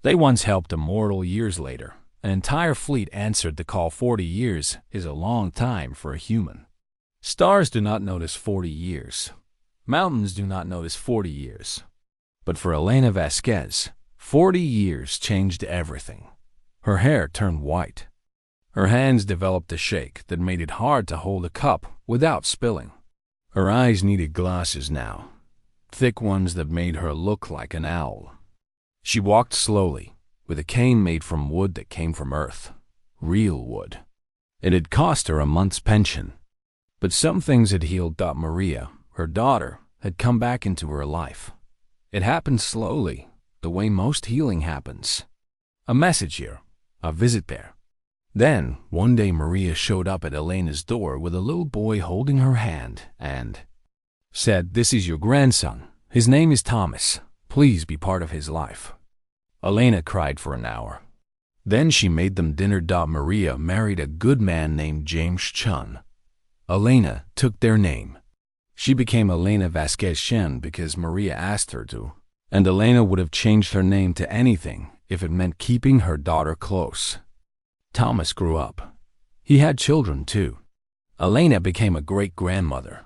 They once helped a mortal. Years later, an entire fleet answered the call. 40 years is a long time for a human. Stars do not notice 40 years. Mountains do not notice 40 years. But for Elena Vasquez, 40 years changed everything. Her hair turned white. Her hands developed a shake that made it hard to hold a cup without spilling. Her eyes needed glasses now, thick ones that made her look like an owl. She walked slowly, with a cane made from wood that came from earth, real wood. It had cost her a month's pension. But some things had healed. Maria, her daughter, had come back into her life. It happened slowly, the way most healing happens. A message here, a visit there. Then, one day Maria showed up at Elena's door with a little boy holding her hand and said, "This is your grandson. His name is Thomas. Please be part of his life." Elena cried for an hour. Then she made them dinner. Maria married a good man named James Chun. Elena took their name. She became Elena Vasquez Shen because Maria asked her to, and Elena would have changed her name to anything if it meant keeping her daughter close. Thomas grew up. He had children too. Elena became a great-grandmother.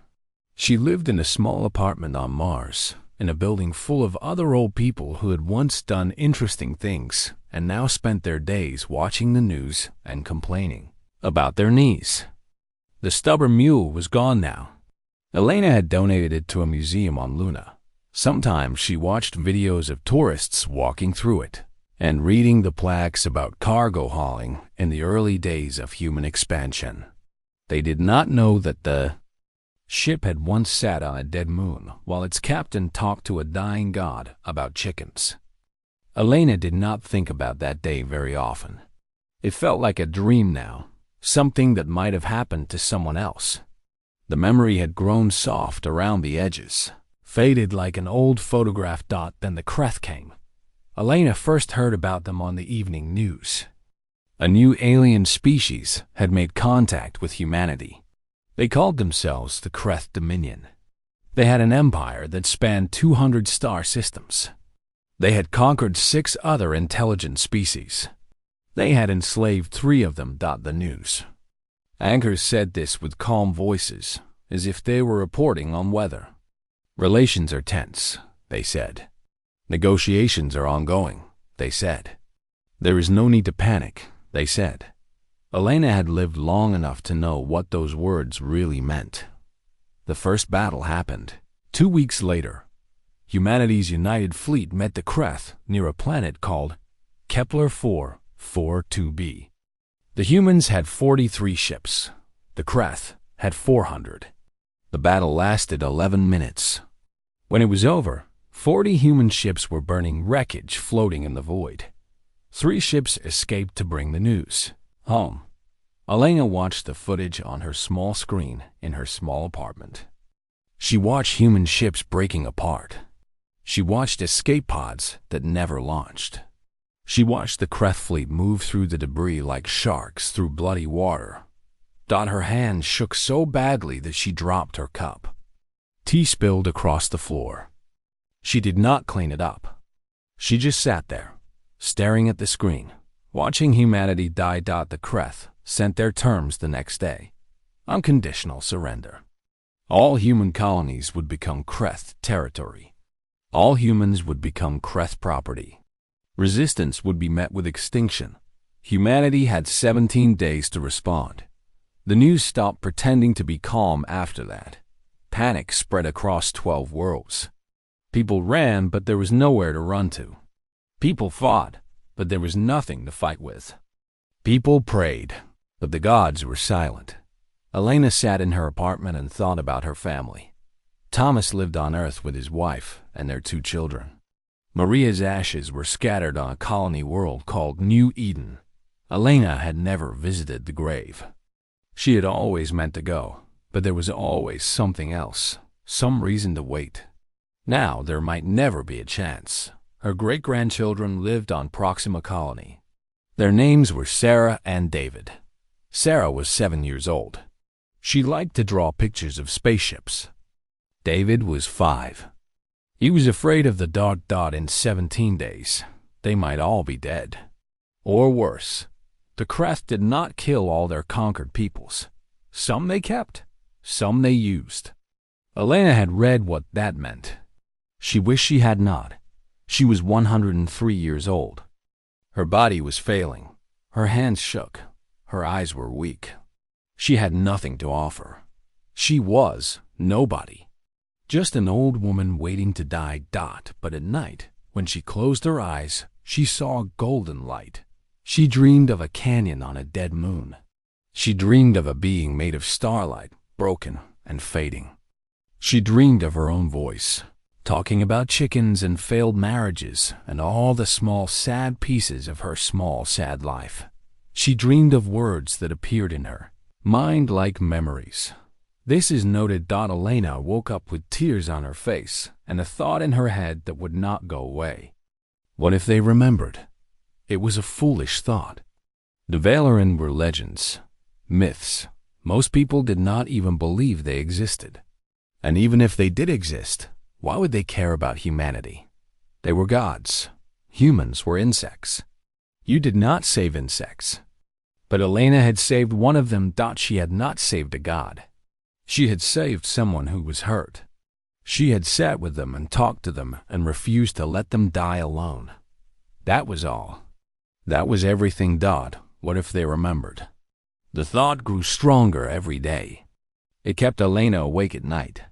She lived in a small apartment on Mars, in a building full of other old people who had once done interesting things and now spent their days watching the news and complaining about their knees. The stubborn mule was gone now. Elena had donated it to a museum on Luna. Sometimes she watched videos of tourists walking through it and reading the plaques about cargo hauling in the early days of human expansion. They did not know that the ship had once sat on a dead moon while its captain talked to a dying god about chickens. Elena did not think about that day very often. It felt like a dream now, something that might have happened to someone else. The memory had grown soft around the edges, faded like an old photograph. Then the Kreth came. Elena first heard about them on the evening news. A new alien species had made contact with humanity. They called themselves the Kreth Dominion. They had an empire that spanned 200 star systems. They had conquered 6 other intelligent species. They had enslaved 3 of them. The news anchors said this with calm voices, as if they were reporting on weather. Relations are tense, they said. Negotiations are ongoing, they said. There is no need to panic, they said. Elena had lived long enough to know what those words really meant. The first battle happened. 2 weeks later, humanity's united fleet met the Kreth near a planet called Kepler 442b. The humans had 43 ships. The Kreth had 400. The battle lasted 11 minutes. When it was over, 40 human ships were burning wreckage floating in the void. 3 ships escaped to bring the news home. Elena watched the footage on her small screen in her small apartment. She watched human ships breaking apart. She watched escape pods that never launched. She watched the Kreth fleet move through the debris like sharks through bloody water. Her hand shook so badly that she dropped her cup. Tea spilled across the floor. She did not clean it up. She just sat there, staring at the screen, watching humanity die. The Kreth sent their terms the next day. Unconditional surrender. All human colonies would become Kreth territory. All humans would become Kreth property. Resistance would be met with extinction. Humanity had 17 days to respond. The news stopped pretending to be calm after that. Panic spread across 12 worlds. People ran, but there was nowhere to run to. People fought, but there was nothing to fight with. People prayed, but the gods were silent. Elena sat in her apartment and thought about her family. Thomas lived on Earth with his wife and their 2 children. Maria's ashes were scattered on a colony world called New Eden. Elena had never visited the grave. She had always meant to go, but there was always something else, some reason to wait. Now there might never be a chance. Her great-grandchildren lived on Proxima Colony. Their names were Sarah and David. Sarah was 7 years old. She liked to draw pictures of spaceships. David was 5. He was afraid of the dark. In 17 days, they might all be dead. Or worse, the crest did not kill all their conquered peoples. Some they kept, some they used. Elena had read what that meant. She wished she had not. She was 103 years old. Her body was failing. Her hands shook. Her eyes were weak. She had nothing to offer. She was nobody. Just an old woman waiting to die. But at night, when she closed her eyes, she saw a golden light. She dreamed of a canyon on a dead moon. She dreamed of a being made of starlight, broken and fading. She dreamed of her own voice, talking about chickens and failed marriages and all the small sad pieces of her small sad life. She dreamed of words that appeared in her mind like memories. This is noted. Elena woke up with tears on her face and a thought in her head that would not go away. What if they remembered? It was a foolish thought. The Valoran were legends, myths. Most people did not even believe they existed. And even if they did exist, why would they care about humanity? They were gods. Humans were insects. You did not save insects. But Elena had saved one of them. She had not saved a god. She had saved someone who was hurt. She had sat with them and talked to them and refused to let them die alone. That was all. That was everything. What if they remembered? The thought grew stronger every day. It kept Elena awake at night.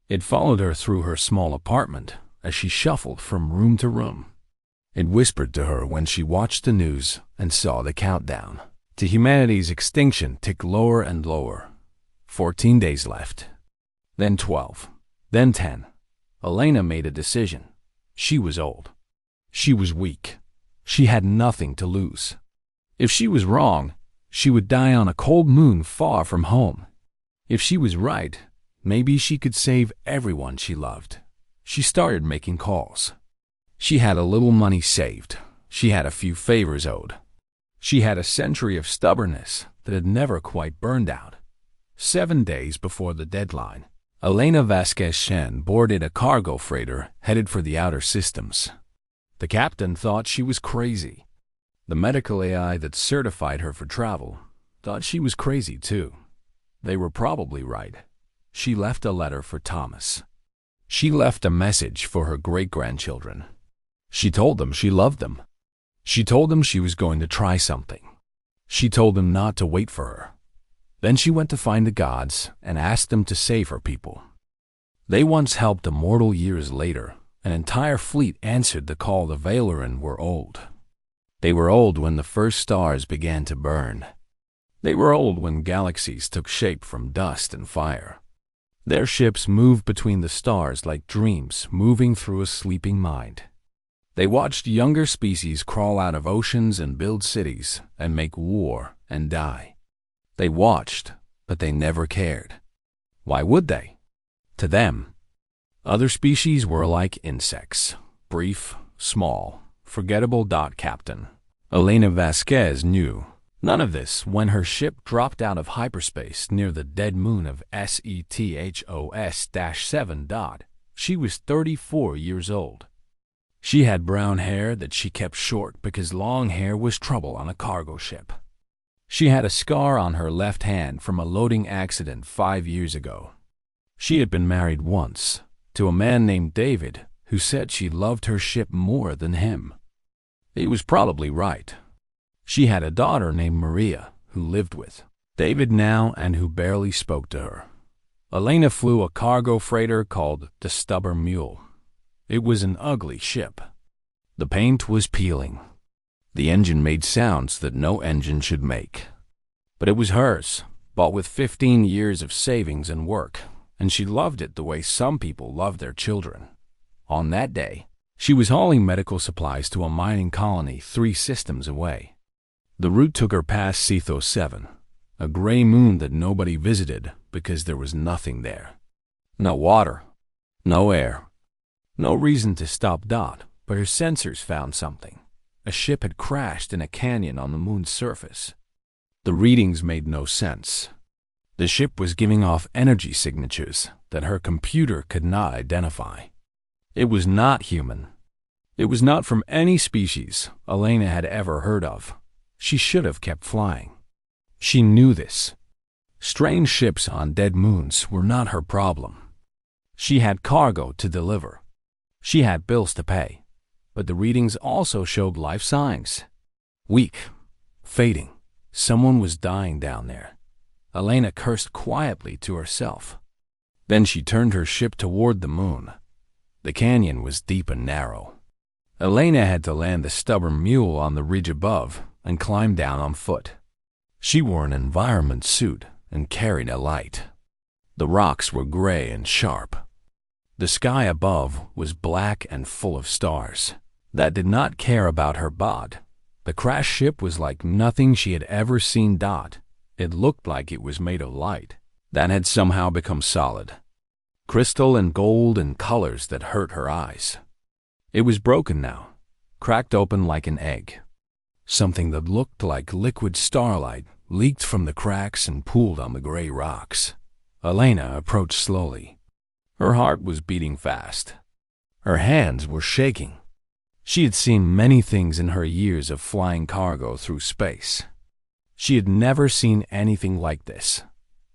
It followed her through her small apartment as she shuffled from room to room. It whispered to her when she watched the news and saw the countdown to humanity's extinction tick lower and lower. 14 days left. Then 12. Then 10. Elena made a decision. She was old. She was weak. She had nothing to lose. If she was wrong, she would die on a cold moon far from home. If she was right, maybe she could save everyone she loved. She started making calls. She had a little money saved. She had a few favors owed. She had a century of stubbornness that had never quite burned out. 7 days before the deadline, Elena Vasquez-Shen boarded a cargo freighter headed for the outer systems. The captain thought she was crazy. The medical AI that certified her for travel thought she was crazy too. They were probably right. She left a letter for Thomas. She left a message for her great-grandchildren. She told them she loved them. She told them she was going to try something. She told them not to wait for her. Then she went to find the gods and asked them to save her people. They once helped a mortal. Years later, an entire fleet answered the call. The Valoran were old. They were old when the first stars began to burn. They were old when galaxies took shape from dust and fire. Their ships moved between the stars like dreams moving through a sleeping mind. They watched younger species crawl out of oceans and build cities and make war and die. They watched, but they never cared. Why would they? To them, other species were like insects, brief, small, forgettable. Captain Elena Vasquez knew none of this when her ship dropped out of hyperspace near the dead moon of SETHOS-7. She was 34 years old. She had brown hair that she kept short because long hair was trouble on a cargo ship. She had a scar on her left hand from a loading accident 5 years ago. She had been married once to a man named David who said she loved her ship more than him. He was probably right. She had a daughter named Maria who lived with David now and who barely spoke to her. Elena flew a cargo freighter called the Stubborn Mule. It was an ugly ship. The paint was peeling. The engine made sounds that no engine should make. But it was hers, bought with 15 years of savings and work, and she loved it the way some people love their children. On that day, she was hauling medical supplies to a mining colony 3 systems away. The route took her past Sethos-7, a gray moon that nobody visited because there was nothing there. No water, no air, no reason to stop. But her sensors found something. A ship had crashed in a canyon on the moon's surface. The readings made no sense. The ship was giving off energy signatures that her computer could not identify. It was not human. It was not from any species Elena had ever heard of. She should have kept flying. She knew this. Strange ships on dead moons were not her problem. She had cargo to deliver. She had bills to pay. But the readings also showed life signs. Weak, fading. Someone was dying down there. Elena cursed quietly to herself. Then she turned her ship toward the moon. The canyon was deep and narrow. Elena had to land the stubborn mule on the ridge above and climb down on foot. She wore an environment suit and carried a light. The rocks were gray and sharp. The sky above was black and full of stars that did not care about her bod. The crashed ship was like nothing she had ever seen. It looked like it was made of light that had somehow become solid. Crystal and gold and colors that hurt her eyes. It was broken now, cracked open like an egg. Something that looked like liquid starlight leaked from the cracks and pooled on the gray rocks. Elena approached slowly. Her heart was beating fast. Her hands were shaking. She had seen many things in her years of flying cargo through space. She had never seen anything like this.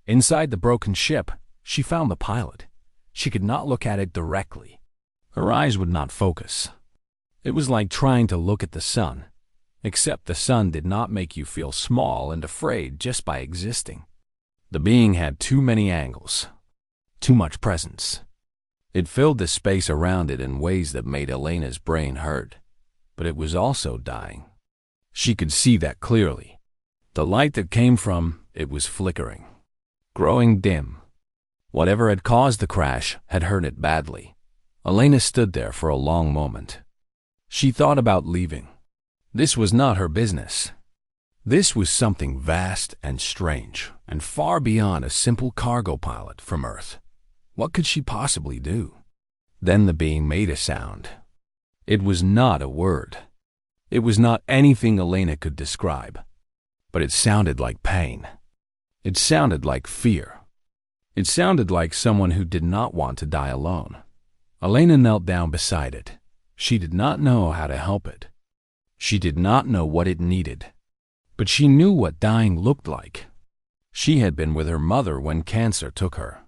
Inside the broken ship, she found the pilot. She could not look at it directly. Her eyes would not focus. It was like trying to look at the sun, except the sun did not make you feel small and afraid just by existing. The being had too many angles, too much presence. It filled the space around it in ways that made Elena's brain hurt, but it was also dying. She could see that clearly. The light that came from it was flickering, growing dim. Whatever had caused the crash had hurt it badly. Elena stood there for a long moment. She thought about leaving. This was not her business. This was something vast and strange, and far beyond a simple cargo pilot from Earth. What could she possibly do? Then the being made a sound. It was not a word. It was not anything Elena could describe. But it sounded like pain. It sounded like fear. It sounded like someone who did not want to die alone. Elena knelt down beside it. She did not know how to help it. She did not know what it needed. But she knew what dying looked like. She had been with her mother when cancer took her.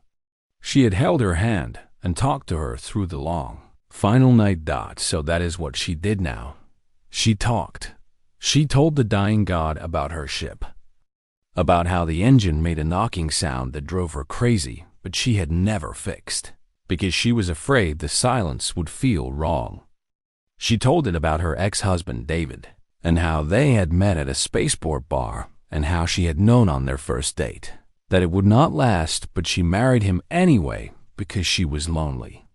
She had held her hand and talked to her through the long, final night. So that is what she did now. She talked. She told the dying god about her ship, about how the engine made a knocking sound that drove her crazy, but she had never fixed, because she was afraid the silence would feel wrong. She told it about her ex-husband David, and how they had met at a spaceport bar, and how she had known on their first date that it would not last, but she married him anyway because she was lonely.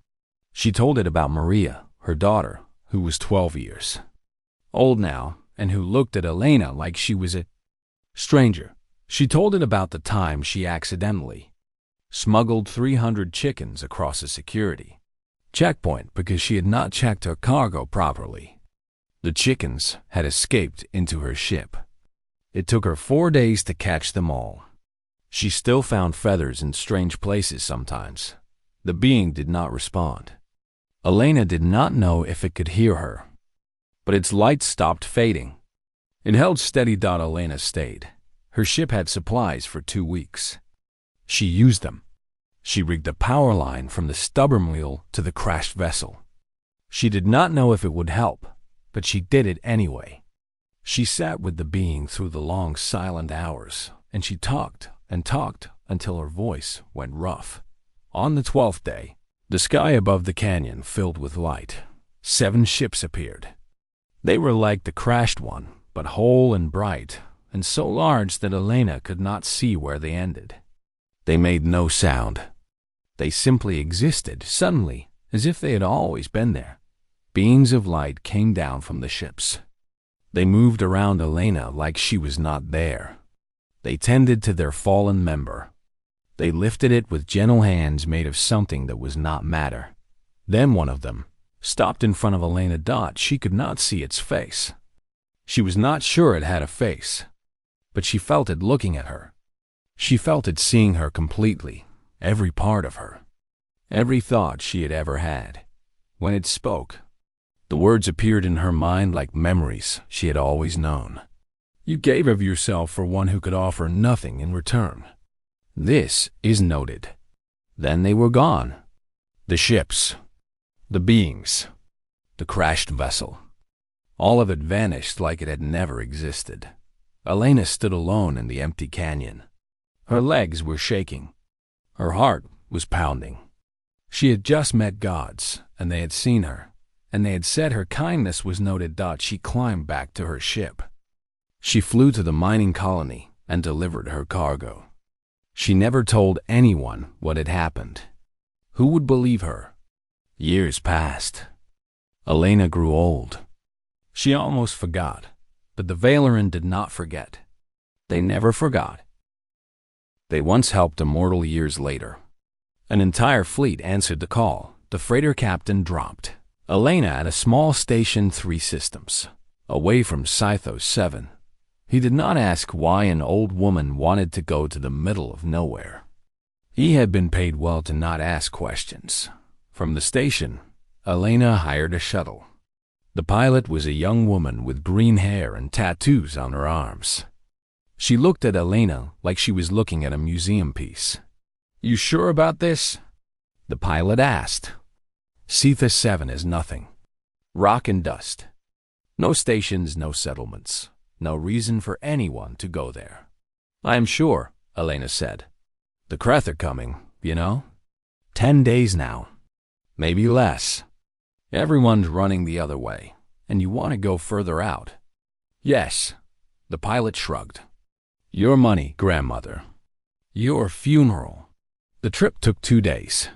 She told it about Maria, her daughter, who was 12 years old now, and who looked at Elena like she was a stranger. She told it about the time she accidentally smuggled 300 chickens across a security checkpoint because she had not checked her cargo properly. The chickens had escaped into her ship. It took her 4 days to catch them all. She still found feathers in strange places sometimes. The being did not respond. Elena did not know if it could hear her, but its light stopped fading. It held steady. Elena stayed. Her ship had supplies for 2 weeks. She used them. She rigged a power line from the stubborn wheel to the crashed vessel. She did not know if it would help, but she did it anyway. She sat with the being through the long silent hours, and she talked and talked until her voice went rough. On the 12th day, the sky above the canyon filled with light. 7 ships appeared. They were like the crashed one, but whole and bright, and so large that Elena could not see where they ended. They made no sound. They simply existed suddenly, as if they had always been there. Beams of light came down from the ships. They moved around Elena like she was not there. They tended to their fallen member. They lifted it with gentle hands made of something that was not matter. Then one of them stopped in front of Elena. She could not see its face. She was not sure it had a face, but she felt it looking at her. She felt it seeing her completely, every part of her, every thought she had ever had. When it spoke, The words appeared in her mind like memories she had always known. You gave of yourself for one who could offer nothing in return. This is noted. Then they were gone. The ships, the beings, the crashed vessel. All of it vanished like it had never existed. Elena stood alone in the empty canyon. Her legs were shaking. Her heart was pounding. She had just met gods, and they had seen her, and they had said her kindness was noted. She climbed back to her ship. She flew to the mining colony and delivered her cargo. She never told anyone what had happened. Who would believe her? Years passed. Elena grew old. She almost forgot, but the Valeran did not forget. They never forgot. They once helped a mortal years later. An entire fleet answered the call. The freighter captain dropped Elena at a small station 3 systems, away from Scythos 7. He did not ask why an old woman wanted to go to the middle of nowhere. He had been paid well to not ask questions. From the station, Elena hired a shuttle. The pilot was a young woman with green hair and tattoos on her arms. She looked at Elena like she was looking at a museum piece. "You sure about this?" the pilot asked. Scythos 7 is nothing. Rock and dust. No stations, no settlements. No reason for anyone to go there. "I am sure," Elena said. "The Kreth are coming, you know. 10 days now. Maybe less. Everyone's running the other way, and you want to go further out." "Yes," the pilot shrugged. "Your money, grandmother. Your funeral." The trip took 2 days.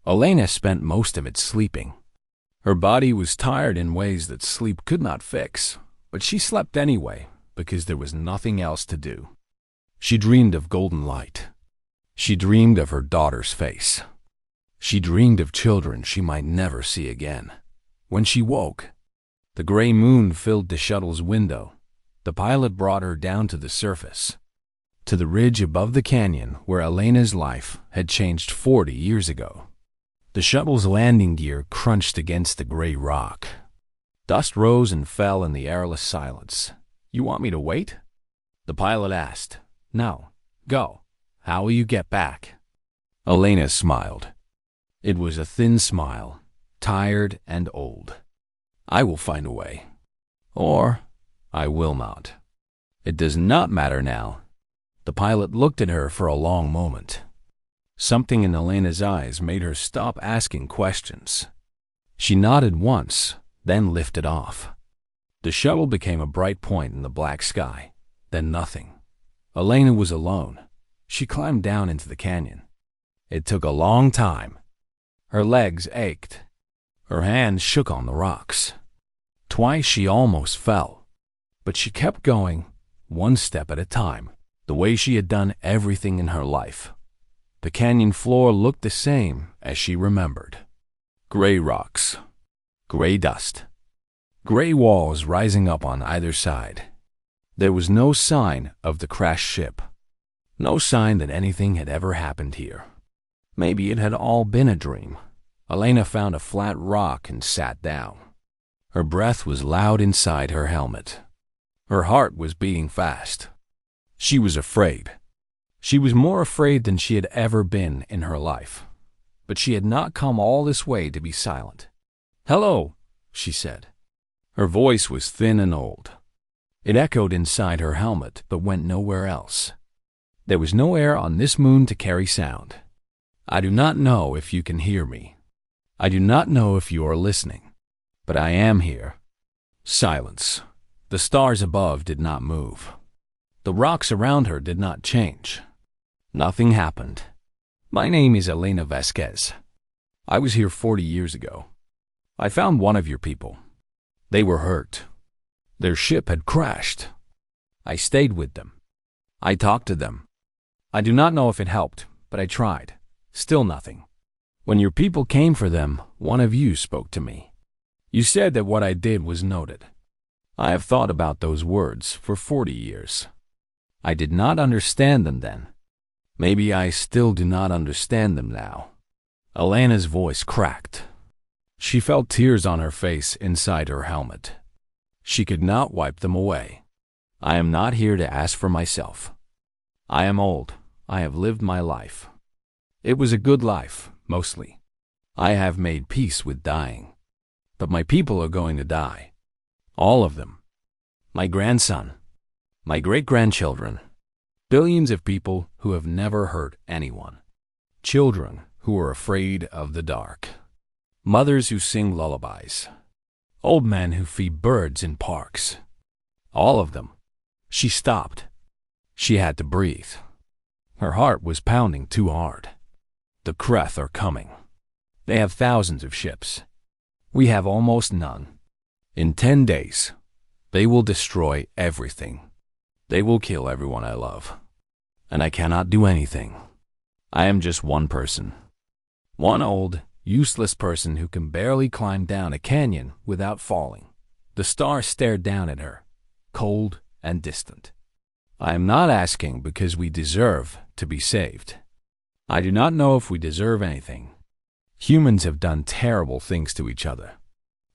Elena spent most of it sleeping. Her body was tired in ways that sleep could not fix. But she slept anyway, because there was nothing else to do. She dreamed of golden light. She dreamed of her daughter's face. She dreamed of children she might never see again. When she woke, the gray moon filled the shuttle's window. The pilot brought her down to the surface, to the ridge above the canyon where Elena's life had changed 40 years ago. The shuttle's landing gear crunched against the gray rock. Dust rose and fell in the airless silence. "You want me to wait?" the pilot asked. "No. Go. How will you get back?" Elena smiled. It was a thin smile, tired and old. "I will find a way. Or I will not. It does not matter now." The pilot looked at her for a long moment. Something in Elena's eyes made her stop asking questions. She nodded once, then lifted off. The shuttle became a bright point in the black sky, then nothing. Elena was alone. She climbed down into the canyon. It took a long time. Her legs ached. Her hands shook on the rocks. Twice she almost fell. But she kept going, one step at a time, the way she had done everything in her life. The canyon floor looked the same as she remembered. Gray rocks. Gray dust. Gray walls rising up on either side. There was no sign of the crashed ship. No sign that anything had ever happened here. Maybe it had all been a dream. Elena found a flat rock and sat down. Her breath was loud inside her helmet. Her heart was beating fast. She was afraid. She was more afraid than she had ever been in her life. But she had not come all this way to be silent. "Hello," she said. Her voice was thin and old. It echoed inside her helmet, but went nowhere else. There was no air on this moon to carry sound. "I do not know if you can hear me. I do not know if you are listening. But I am here." Silence. The stars above did not move. The rocks around her did not change. Nothing happened. "My name is Elena Vasquez. I was here 40 years ago. I found one of your people. They were hurt. Their ship had crashed. I stayed with them. I talked to them. I do not know if it helped, but I tried. Still nothing. When your people came for them, one of you spoke to me. You said that what I did was noted. I have thought about those words for 40 years. I did not understand them then. Maybe I still do not understand them now." Elena's voice cracked. She felt tears on her face inside her helmet. She could not wipe them away. I am not here to ask for myself. I am old. I have lived my life. It was a good life, mostly. I have made peace with dying. But my people are going to die. All of them. My grandson. My great-grandchildren. Billions of people who have never hurt anyone. Children who are afraid of the dark. Mothers who sing lullabies. Old men who feed birds in parks. All of them. She stopped. She had to breathe. Her heart was pounding too hard. The Kreth are coming. They have thousands of ships. We have almost none. In 10 days, they will destroy everything. They will kill everyone I love. And I cannot do anything. I am just one person. One old, useless person who can barely climb down a canyon without falling. The stars stared down at her, cold and distant. I am not asking because we deserve to be saved. I do not know if we deserve anything. Humans have done terrible things to each other.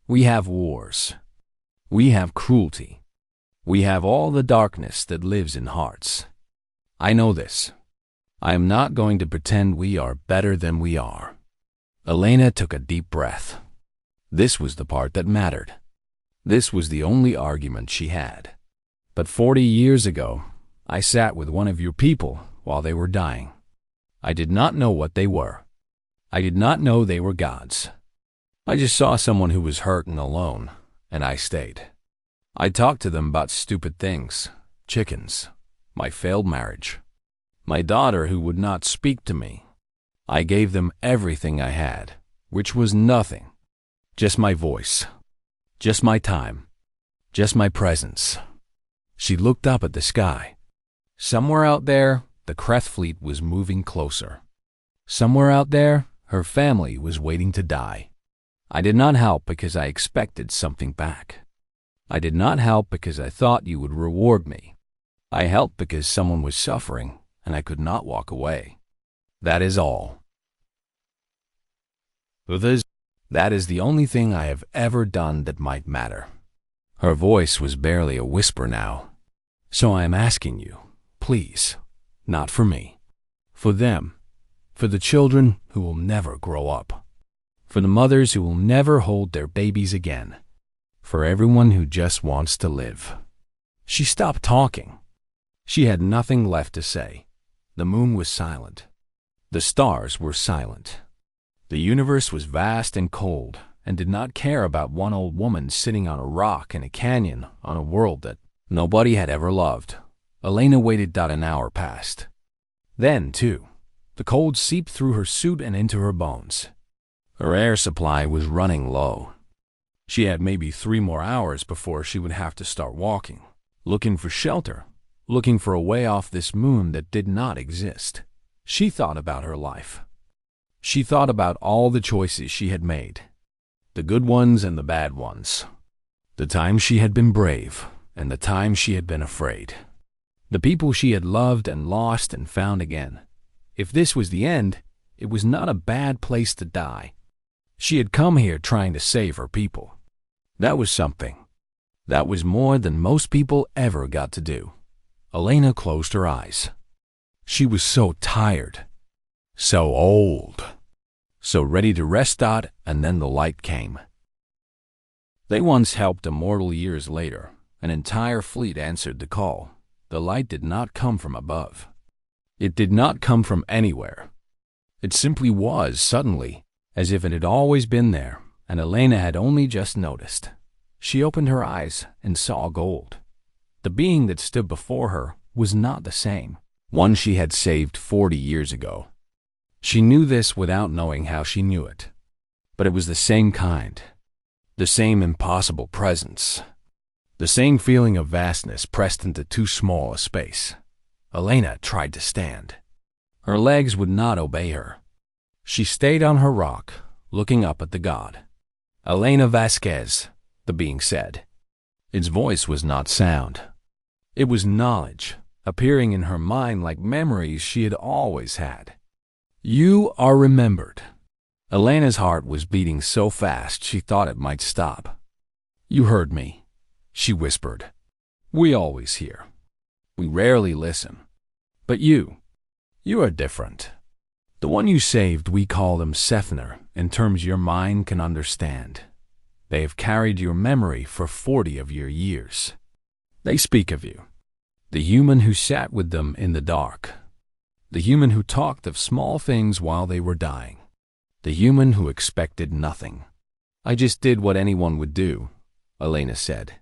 We have wars. We have cruelty. We have all the darkness that lives in hearts. I know this. I am not going to pretend we are better than we are. Elena took a deep breath. This was the part that mattered. This was the only argument she had. But 40 years ago, I sat with one of your people while they were dying. I did not know what they were. I did not know they were gods. I just saw someone who was hurt and alone, and I stayed. I talked to them about stupid things, chickens, my failed marriage, my daughter who would not speak to me. I gave them everything I had, which was nothing. Just my voice. Just my time. Just my presence. She looked up at the sky. Somewhere out there, the Kreth fleet was moving closer. Somewhere out there, her family was waiting to die. I did not help because I expected something back. I did not help because I thought you would reward me. I helped because someone was suffering and I could not walk away. That is all. That is the only thing I have ever done that might matter. Her voice was barely a whisper now. So I am asking you, please, not for me, for them, for the children who will never grow up, for the mothers who will never hold their babies again, for everyone who just wants to live. She stopped talking. She had nothing left to say. The moon was silent. The stars were silent. The universe was vast and cold and did not care about one old woman sitting on a rock in a canyon on a world that nobody had ever loved. Elena waited. An hour passed. Then, too, the cold seeped through her suit and into her bones. Her air supply was running low. She had maybe 3 more hours before she would have to start walking, looking for shelter, looking for a way off this moon that did not exist. She thought about her life. She thought about all the choices she had made, the good ones and the bad ones, the times she had been brave and the times she had been afraid, the people she had loved and lost and found again. If this was the end, it was not a bad place to die. She had come here trying to save her people. That was something. That was more than most people ever got to do. Elena closed her eyes. She was so tired, so old, so ready to rest. And then the light came. They once helped immortal. Years later, an entire fleet answered the call. The light did not come from above. It did not come from anywhere. It simply was suddenly, as if it had always been there, and Elena had only just noticed. She opened her eyes and saw gold. The being that stood before her was not the same one she had saved 40 years ago. She knew this without knowing how she knew it. But it was the same kind, the same impossible presence, the same feeling of vastness pressed into too small a space. Elena tried to stand. Her legs would not obey her. She stayed on her rock, looking up at the god. Elena Vasquez, the being said. Its voice was not sound. It was knowledge, appearing in her mind like memories she had always had. You are remembered. Elena's heart was beating so fast she thought it might stop. "You heard me," she whispered. "We always hear. We rarely listen. But you are different. The one you saved, we call them Sethner, in terms your mind can understand. They have carried your memory for 40 of your years. They speak of you, the human who sat with them in the dark, the human who talked of small things while they were dying, the human who expected nothing." "I just did what anyone would do," Elena said.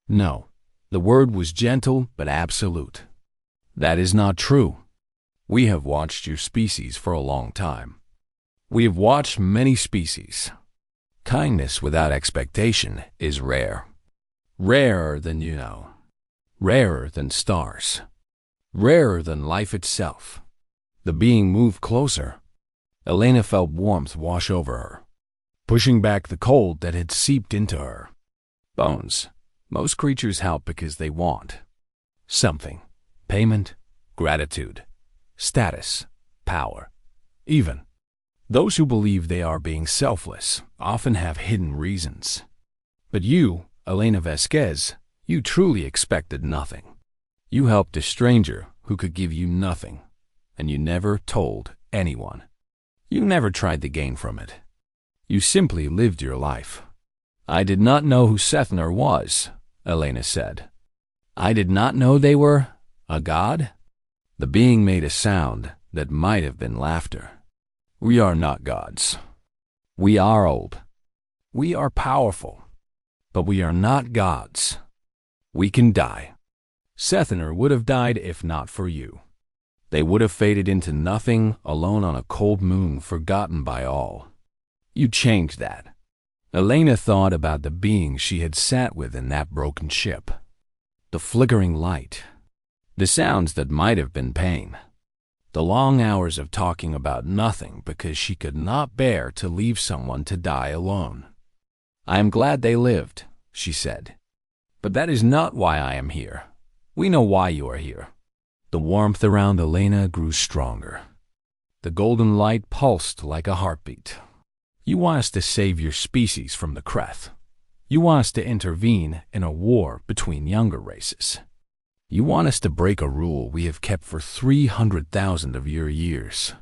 "No." The word was gentle but absolute. "That is not true. We have watched your species for a long time. We have watched many species. Kindness without expectation is rare. Rarer than you know. Rarer than stars. Rarer than life itself." The being moved closer. Elena felt warmth wash over her, pushing back the cold that had seeped into her bones. Most creatures help because they want something: payment, gratitude, status, power. Even those who believe they are being selfless often have hidden reasons. But you, Elena Vasquez, you truly expected nothing. You helped a stranger who could give you nothing, and you never told anyone. You never tried to gain from it. You simply lived your life. "I did not know who Sethner was," Elena said. "I did not know they were a god." The being made a sound that might have been laughter. "We are not gods. We are old. We are powerful. But we are not gods. We can die. Sethner would have died if not for you. They would have faded into nothing, alone on a cold moon, forgotten by all. You changed that." Elena thought about the beings she had sat with in that broken ship. The flickering light. The sounds that might have been pain. The long hours of talking about nothing because she could not bear to leave someone to die alone. "I am glad they lived," she said. "But that is not why I am here. We know why you are here." The warmth around Elena grew stronger. The golden light pulsed like a heartbeat. "You want us to save your species from the Kreth. You want us to intervene in a war between younger races. You want us to break a rule we have kept for 300,000 of your years."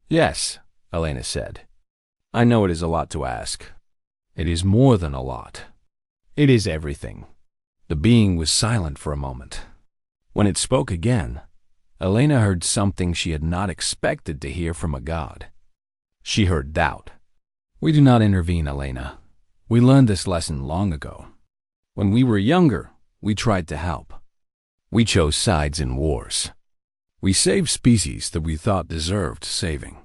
"Yes," Elena said. "I know it is a lot to ask. It is more than a lot. It is everything." The being was silent for a moment. When it spoke again, Elena heard something she had not expected to hear from a god. She heard doubt. "We do not intervene, Elena. We learned this lesson long ago. When we were younger, we tried to help. We chose sides in wars. We saved species that we thought deserved saving.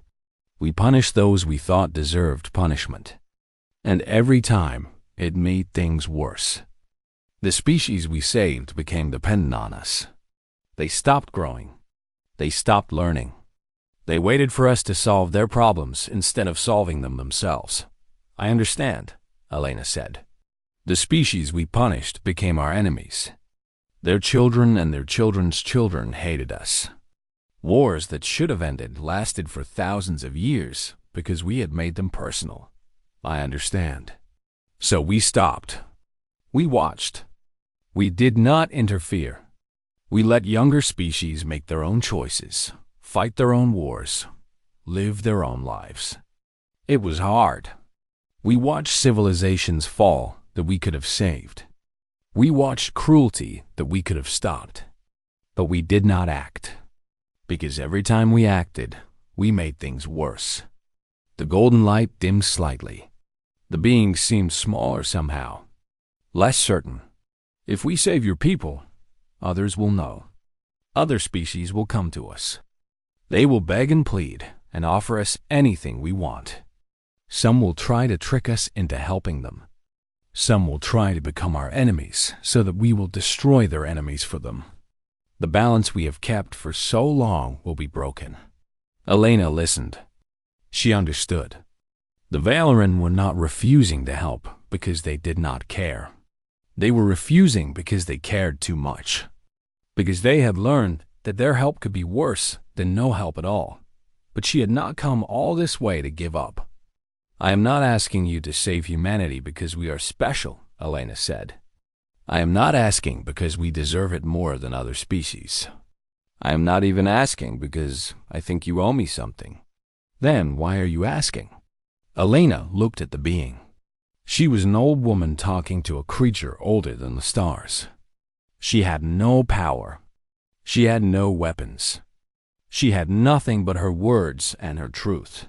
We punished those we thought deserved punishment. And every time, it made things worse. The species we saved became dependent on us. They stopped growing. They stopped learning. They waited for us to solve their problems instead of solving them themselves." "I understand," Elena said. "The species we punished became our enemies. Their children and their children's children hated us. Wars that should have ended lasted for thousands of years because we had made them personal." "I understand." "So we stopped. We watched. We did not interfere. We let younger species make their own choices, fight their own wars, live their own lives. It was hard. We watched civilizations fall that we could have saved. We watched cruelty that we could have stopped. But we did not act. Because every time we acted, we made things worse." The golden light dimmed slightly. The being seemed smaller somehow, less certain. "If we save your people, others will know. Other species will come to us. They will beg and plead and offer us anything we want. Some will try to trick us into helping them. Some will try to become our enemies so that we will destroy their enemies for them. The balance we have kept for so long will be broken." Elena listened. She understood. The Valoran were not refusing to help because they did not care. They were refusing because they cared too much. Because they had learned that their help could be worse than no help at all. But she had not come all this way to give up. I am not asking you to save humanity because we are special, Elena said. I am not asking because we deserve it more than other species. I am not even asking because I think you owe me something. Then why are you asking? Elena looked at the being. She was an old woman talking to a creature older than the stars. She had no power. She had no weapons. She had nothing but her words and her truth.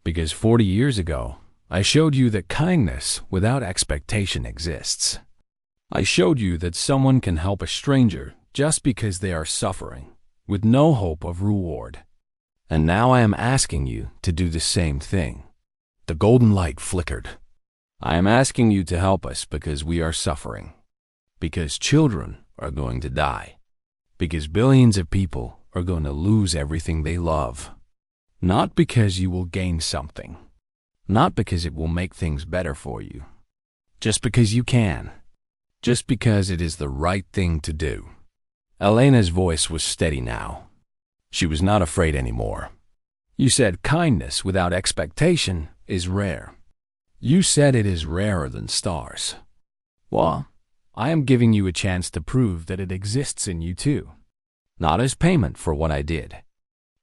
Because 40 years ago, I showed you that kindness without expectation exists. I showed you that someone can help a stranger just because they are suffering, with no hope of reward. And now I am asking you to do the same thing. The golden light flickered. I am asking you to help us because we are suffering. Because children are going to die. Because billions of people are going to lose everything they love. Not because you will gain something. Not because it will make things better for you. Just because you can. Just because it is the right thing to do. Elena's voice was steady now. She was not afraid anymore. You said kindness without expectation is rare. You said it is rarer than stars. Well, I am giving you a chance to prove that it exists in you too. Not as payment for what I did.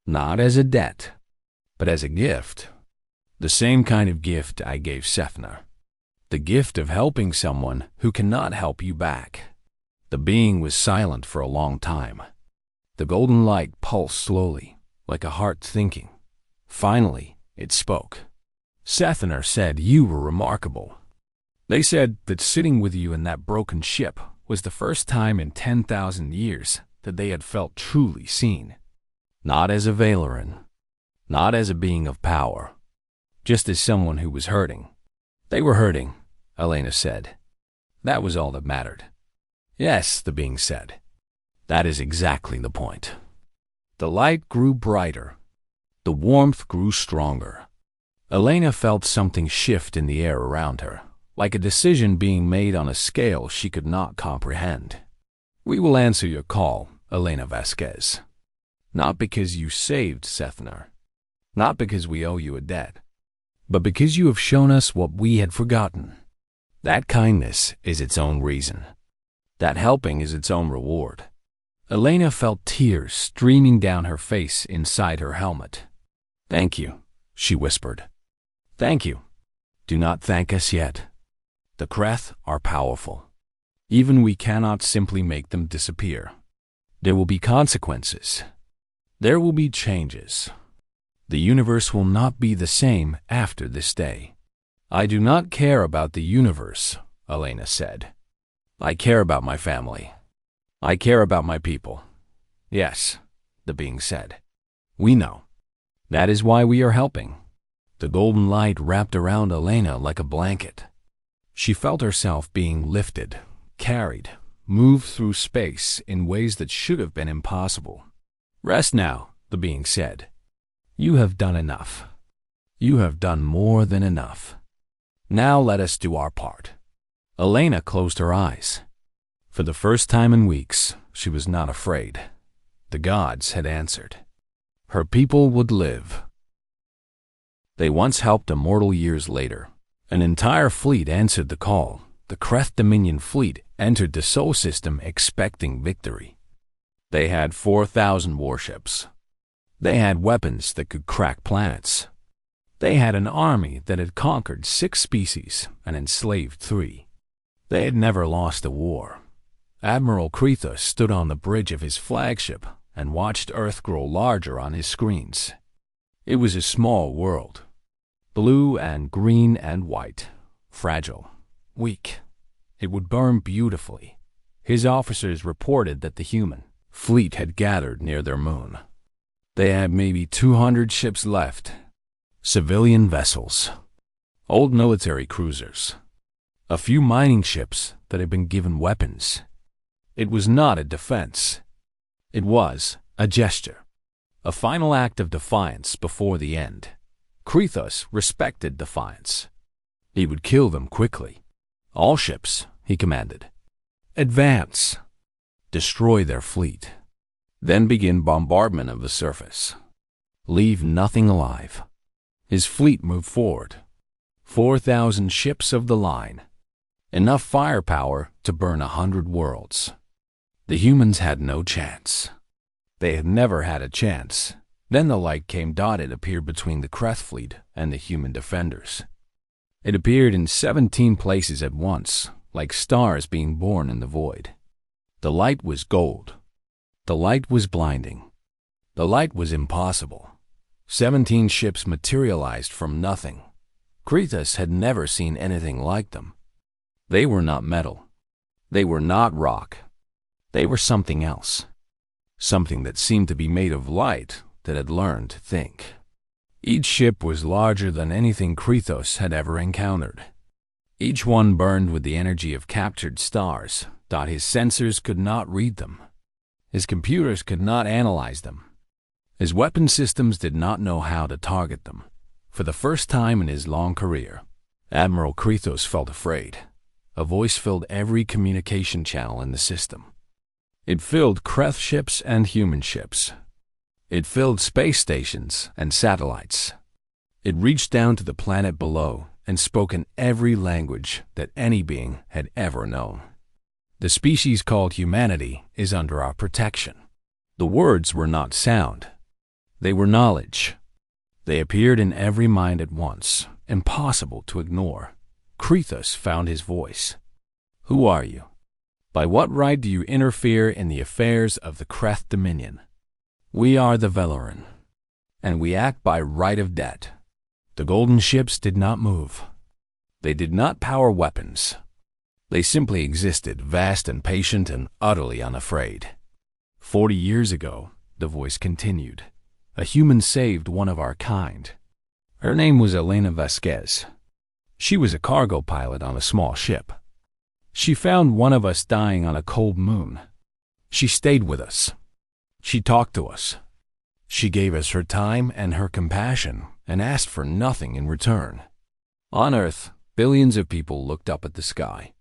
Not as a debt. But as a gift. The same kind of gift I gave Sethna. The gift of helping someone who cannot help you back. The being was silent for a long time. The golden light pulsed slowly, like a heart thinking. Finally, it spoke. Sethna said you were remarkable. They said that sitting with you in that broken ship was the first time in 10,000 years that they had felt truly seen. Not as a Valeran. Not as a being of power, just as someone who was hurting. They were hurting, Elena said. That was all that mattered. Yes, the being said. That is exactly the point. The light grew brighter. The warmth grew stronger. Elena felt something shift in the air around her, like a decision being made on a scale she could not comprehend. We will answer your call, Elena Vasquez. Not because you saved Sethna. Not because we owe you a debt, but because you have shown us what we had forgotten. That kindness is its own reason. That helping is its own reward. Elena felt tears streaming down her face inside her helmet. Thank you, she whispered. Thank you. Do not thank us yet. The Kreth are powerful. Even we cannot simply make them disappear. There will be consequences. There will be changes. The universe will not be the same after this day. I do not care about the universe, Elena said. I care about my family. I care about my people. Yes, the being said. We know. That is why we are helping. The golden light wrapped around Elena like a blanket. She felt herself being lifted, carried, moved through space in ways that should have been impossible. Rest now, the being said. You have done enough. You have done more than enough. Now let us do our part. Elena closed her eyes. For the first time in weeks, she was not afraid. The gods had answered. Her people would live. They once helped immortal years later. An entire fleet answered the call. The Kreth Dominion fleet entered the Sol system expecting victory. They had 4,000 warships. They had weapons that could crack planets. They had an army that had conquered 6 species and enslaved 3. They had never lost a war. Admiral Krethos stood on the bridge of his flagship and watched Earth grow larger on his screens. It was a small world. Blue and green and white. Fragile. Weak. It would burn beautifully. His officers reported that the human fleet had gathered near their moon. They had maybe 200 ships left. Civilian vessels. Old military cruisers. A few mining ships that had been given weapons. It was not a defense. It was a gesture. A final act of defiance before the end. Krethos respected defiance. He would kill them quickly. All ships, he commanded. Advance. Destroy their fleet. Then begin bombardment of the surface. Leave nothing alive. His fleet moved forward. 4,000 ships of the line. Enough firepower to burn 100 worlds. The humans had no chance. They had never had a chance. Then the light came. It appeared between the Kreth fleet and the human defenders. It appeared in 17 places at once, like stars being born in the void. The light was gold. The light was blinding. The light was impossible. 17 ships materialized from nothing. Krethus had never seen anything like them. They were not metal. They were not rock. They were something else. Something that seemed to be made of light, that had learned to think. Each ship was larger than anything Krethus had ever encountered. Each one burned with the energy of captured stars. His sensors could not read them. His computers could not analyze them. His weapon systems did not know how to target them. For the first time in his long career, Admiral Krethus felt afraid. A voice filled every communication channel in the system. It filled Kreth ships and human ships. It filled space stations and satellites. It reached down to the planet below and spoke in every language that any being had ever known. The species called humanity is under our protection. The words were not sound. They were knowledge. They appeared in every mind at once, impossible to ignore. Krethus found his voice. Who are you? By what right do you interfere in the affairs of the Kreth Dominion? We are the Valoran, and we act by right of debt. The golden ships did not move. They did not power weapons. They simply existed, vast and patient and utterly unafraid. 40 years ago, the voice continued, a human saved one of our kind. Her name was Elena Vasquez. She was a cargo pilot on a small ship. She found one of us dying on a cold moon. She stayed with us. She talked to us. She gave us her time and her compassion and asked for nothing in return. On Earth, billions of people looked up at the sky.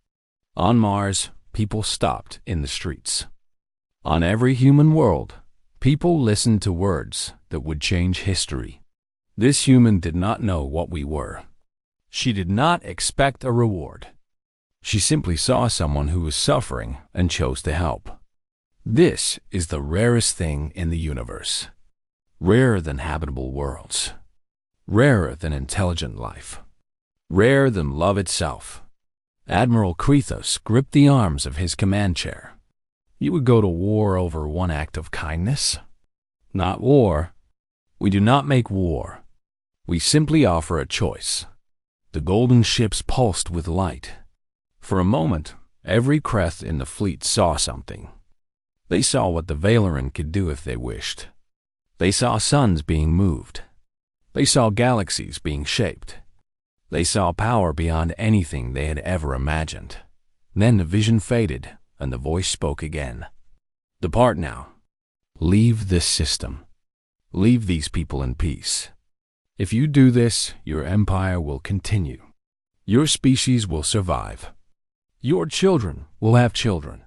On Mars, people stopped in the streets. On every human world, people listened to words that would change history. This human did not know what we were. She did not expect a reward. She simply saw someone who was suffering and chose to help. This is the rarest thing in the universe. Rarer than habitable worlds. Rarer than intelligent life. Rarer than love itself. Admiral Krethus gripped the arms of his command chair. You would go to war over one act of kindness? Not war. We do not make war. We simply offer a choice. The golden ships pulsed with light. For a moment, every Kreth in the fleet saw something. They saw what the Valoran could do if they wished. They saw suns being moved. They saw galaxies being shaped. They saw power beyond anything they had ever imagined. Then the vision faded, and the voice spoke again. Depart now. Leave this system. Leave these people in peace. If you do this, your empire will continue. Your species will survive. Your children will have children.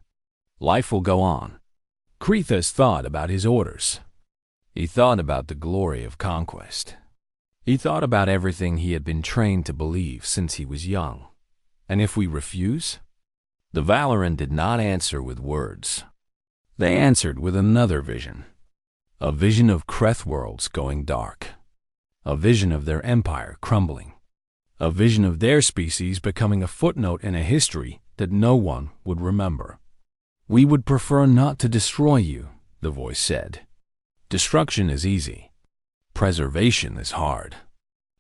Life will go on. Krethus thought about his orders. He thought about the glory of conquest. He thought about everything he had been trained to believe since he was young. And if we refuse? The Valoran did not answer with words. They answered with another vision. A vision of Kreth worlds going dark. A vision of their empire crumbling. A vision of their species becoming a footnote in a history that no one would remember. We would prefer not to destroy you, the voice said. Destruction is easy. Preservation is hard.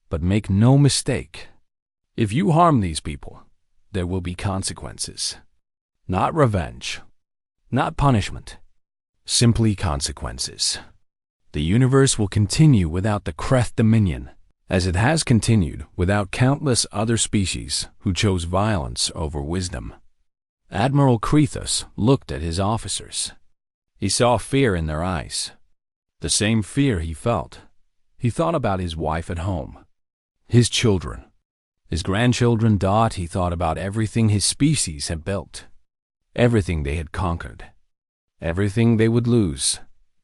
But make no mistake. If you harm these people, there will be consequences. Not revenge. Not punishment. Simply consequences. The universe will continue without the Kreth Dominion, as it has continued without countless other species who chose violence over wisdom. Admiral Krethus looked at his officers. He saw fear in their eyes. The same fear he felt. He thought about his wife at home, his children, his grandchildren. He thought about everything his species had built, everything they had conquered, everything they would lose.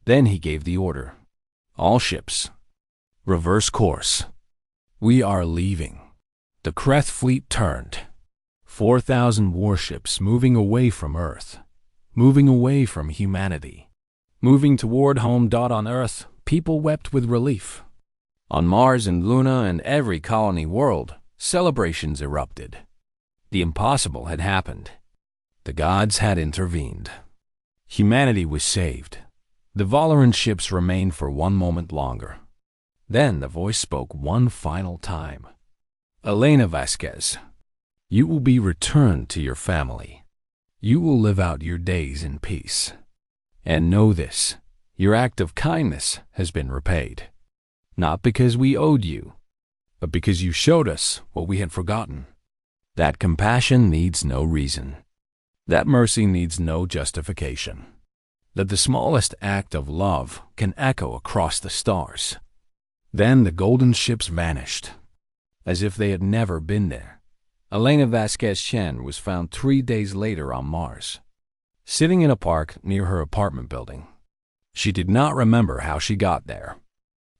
Then he gave the order. All ships, reverse course. We are leaving. The Kreth fleet turned. 4,000 warships moving away from Earth, moving away from humanity, moving toward home. On Earth, people wept with relief. On Mars and Luna and every colony world, celebrations erupted. The impossible had happened. The gods had intervened. Humanity was saved. The Valoran ships remained for one moment longer. Then the voice spoke one final time. Elena Vasquez, you will be returned to your family. You will live out your days in peace. And know this, your act of kindness has been repaid. Not because we owed you, but because you showed us what we had forgotten. That compassion needs no reason. That mercy needs no justification. That the smallest act of love can echo across the stars. Then the golden ships vanished, as if they had never been there. Elena Vasquez Chen was found 3 days later on Mars, sitting in a park near her apartment building. She did not remember how she got there.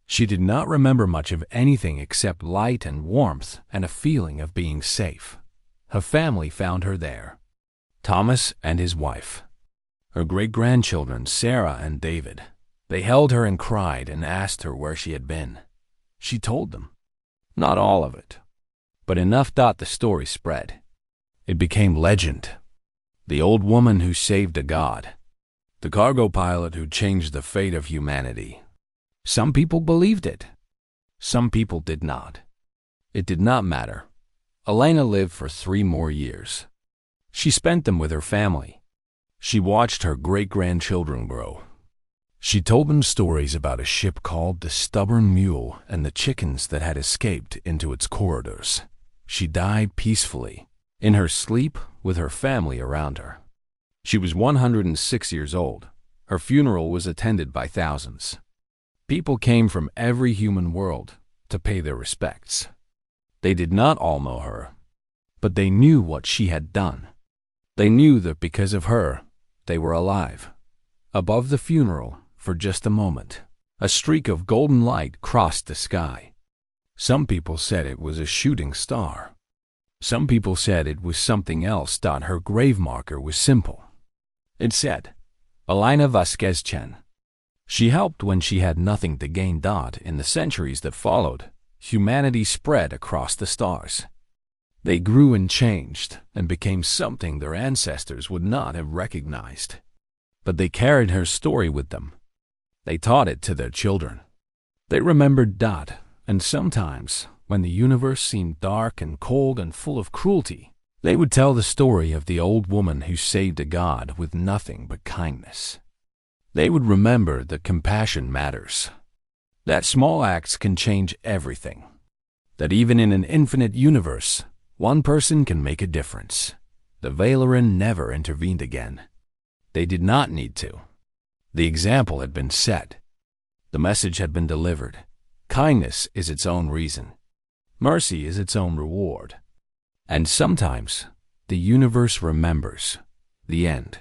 She did not remember much of anything except light and warmth and a feeling of being safe. Her family found her there. Thomas and his wife. Her great-grandchildren, Sarah and David. They held her and cried and asked her where she had been. She told them. Not all of it, but enough. The story spread. It became legend. The old woman who saved a god. The cargo pilot who changed the fate of humanity. Some people believed it. Some people did not. It did not matter. Elena lived for 3 more years. She spent them with her family. She watched her great-grandchildren grow. She told them stories about a ship called the Stubborn Mule and the chickens that had escaped into its corridors. She died peacefully, in her sleep with her family around her. She was 106 years old. Her funeral was attended by thousands. People came from every human world to pay their respects. They did not all know her, but they knew what she had done. They knew that because of her, they were alive. Above the funeral, for just a moment, a streak of golden light crossed the sky. Some people said it was a shooting star. Some people said it was something else. Her grave marker was simple. It said, Elena Vasquez Chen. She helped when she had nothing to gain. In the centuries that followed, humanity spread across the stars. They grew and changed and became something their ancestors would not have recognized. But they carried her story with them. They taught it to their children. They remembered and sometimes, when the universe seemed dark and cold and full of cruelty, they would tell the story of the old woman who saved a god with nothing but kindness. They would remember that compassion matters. That small acts can change everything. That even in an infinite universe, one person can make a difference. The Valoran never intervened again. They did not need to. The example had been set. The message had been delivered. Kindness is its own reason. Mercy is its own reward. And sometimes, the universe remembers. The end.